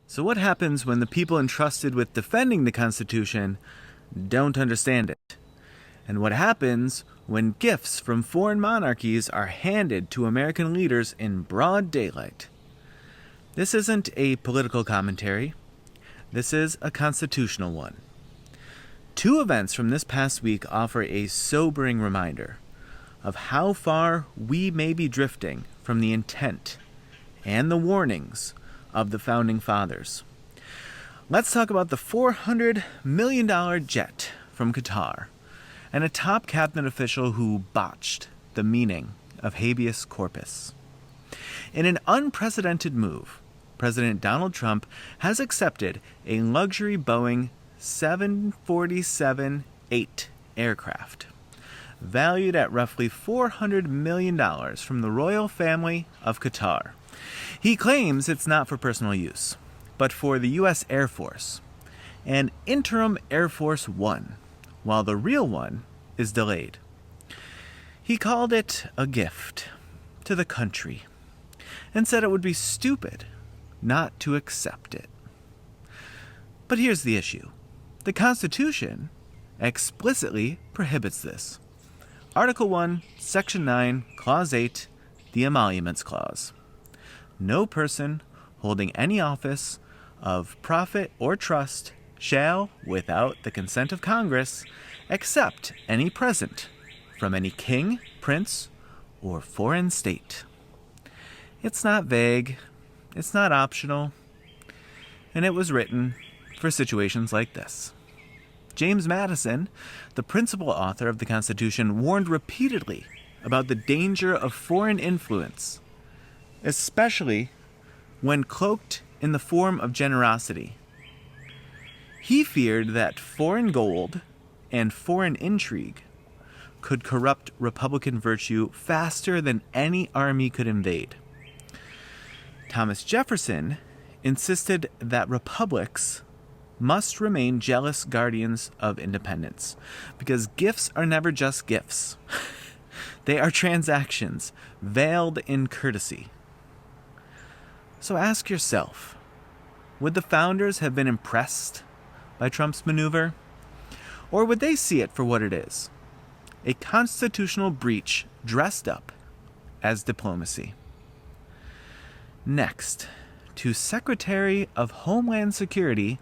So what happens when the people entrusted with defending the Constitution don't understand it? And what happens when gifts from foreign monarchies are handed to American leaders in broad daylight? This isn't a political commentary. This is a constitutional one. Two events from this past week offer a sobering reminder of how far we may be drifting from the intent and the warnings of the Founding Fathers. Let's talk about the $400 million jet from Qatar and a top cabinet official who botched the meaning of habeas corpus. In an unprecedented move, President Donald Trump has accepted a luxury Boeing 747-8 aircraft, valued at roughly $400 million from the royal family of Qatar. He claims it's not for personal use, but for the U.S. Air Force, and interim Air Force One, while the real one is delayed. He called it a gift to the country, and said it would be stupid not to accept it. But here's the issue. The Constitution explicitly prohibits this. Article 1, Section 9, Clause 8, the Emoluments Clause. No person holding any office of profit or trust shall, without the consent of Congress, accept any present from any king, prince, or foreign state. It's not vague, it's not optional, and it was written for situations like this. James Madison, the principal author of the Constitution, warned repeatedly about the danger of foreign influence, especially when cloaked in the form of generosity. He feared that foreign gold and foreign intrigue could corrupt Republican virtue faster than any army could invade. Thomas Jefferson insisted that republics must remain jealous guardians of independence, because gifts are never just gifts. They are transactions veiled in courtesy. So ask yourself, would the founders have been impressed by Trump's maneuver? Or would they see it for what it is? A constitutional breach dressed up as diplomacy. Next, to Secretary of Homeland Security,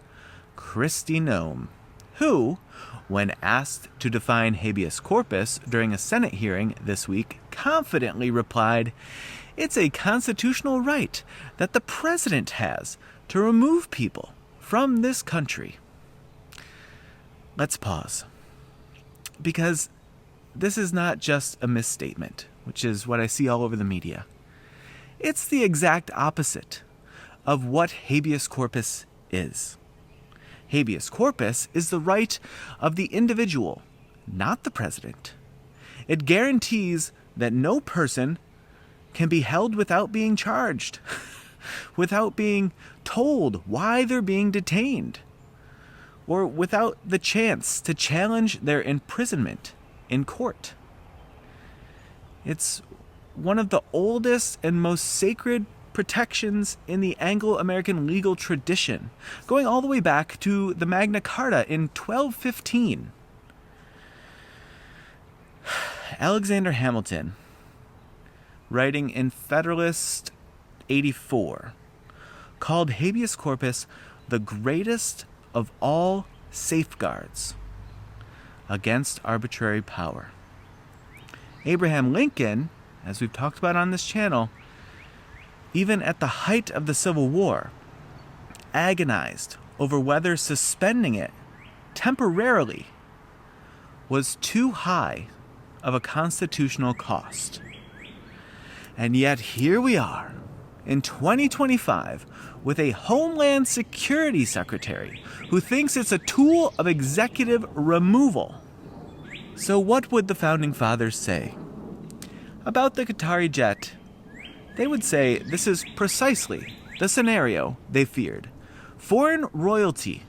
Kristi Noem, who, when asked to define habeas corpus during a Senate hearing this week, confidently replied, "It's a constitutional right that the president has to remove people from this country." Let's pause, because this is not just a misstatement, which is what I see all over the media. It's the exact opposite of what habeas corpus is. Habeas corpus is the right of the individual, not the president. It guarantees that no person can be held without being charged, without being told why they're being detained, or without the chance to challenge their imprisonment in court. It's one of the oldest and most sacred protections in the Anglo-American legal tradition, going all the way back to the Magna Carta in 1215. Alexander Hamilton, writing in Federalist 84, called habeas corpus the greatest of all safeguards against arbitrary power. Abraham Lincoln, as we've talked about on this channel, even at the height of the Civil War, agonized over whether suspending it temporarily was too high of a constitutional cost. And yet here we are in 2025 with a Homeland Security Secretary who thinks it's a tool of executive removal. So what would the Founding Fathers say? About the Qatari jet, they would say this is precisely the scenario they feared. Foreign royalty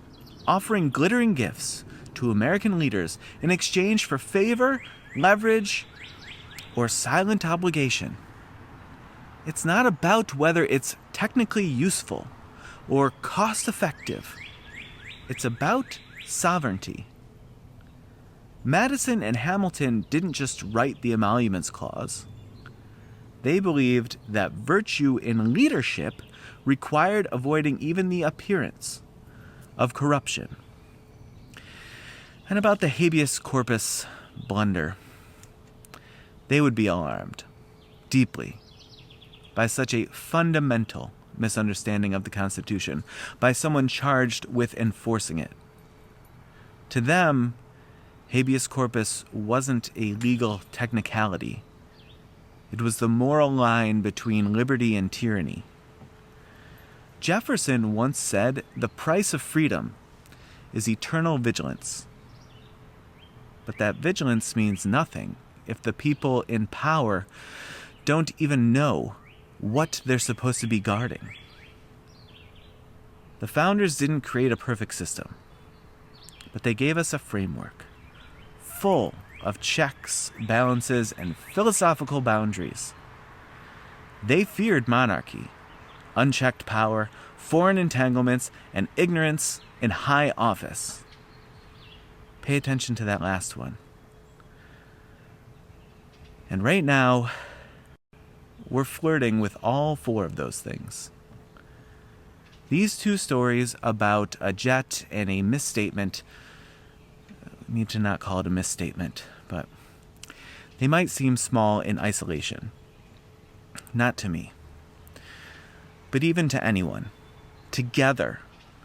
offering glittering gifts to American leaders in exchange for favor, leverage, or silent obligation. It's not about whether it's technically useful, or cost-effective. It's about sovereignty. Madison and Hamilton didn't just write the Emoluments Clause. They believed that virtue in leadership required avoiding even the appearance of corruption. And about the habeas corpus blunder, they would be alarmed deeply by such a fundamental misunderstanding of the Constitution by someone charged with enforcing it. To them, habeas corpus wasn't a legal technicality. It was the moral line between liberty and tyranny. Jefferson once said, "The price of freedom is eternal vigilance." But that vigilance means nothing if the people in power don't even know what they're supposed to be guarding. The founders didn't create a perfect system, but they gave us a framework full of checks, balances, and philosophical boundaries. They feared monarchy, unchecked power, foreign entanglements, and ignorance in high office. Pay attention to that last one. And right now, we're flirting with all four of those things. These two stories about a jet and a misstatement, I need to not call it a misstatement, but they might seem small in isolation. Not to me, but even to anyone. Together,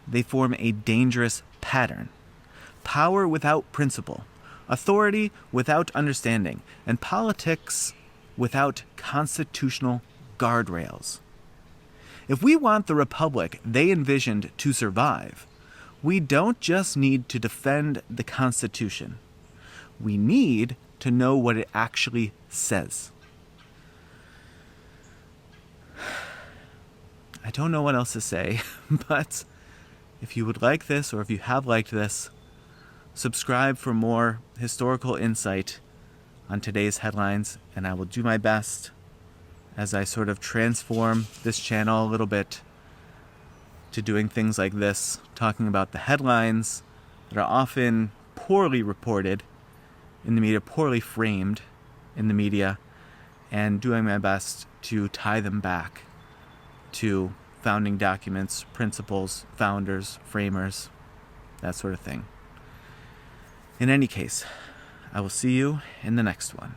they form a dangerous pattern. Power without principle, authority without understanding, and politics without constitutional guardrails. If we want the republic they envisioned to survive, we don't just need to defend the Constitution. We need to know what it actually says. I don't know what else to say, but if you would like this, or if you have liked this, subscribe for more historical insight on today's headlines, and I will do my best as I sort of transform this channel a little bit to doing things like this, talking about the headlines that are often poorly reported in the media, poorly framed in the media, and doing my best to tie them back to founding documents, principles, founders, framers, that sort of thing. In any case, I will see you in the next one.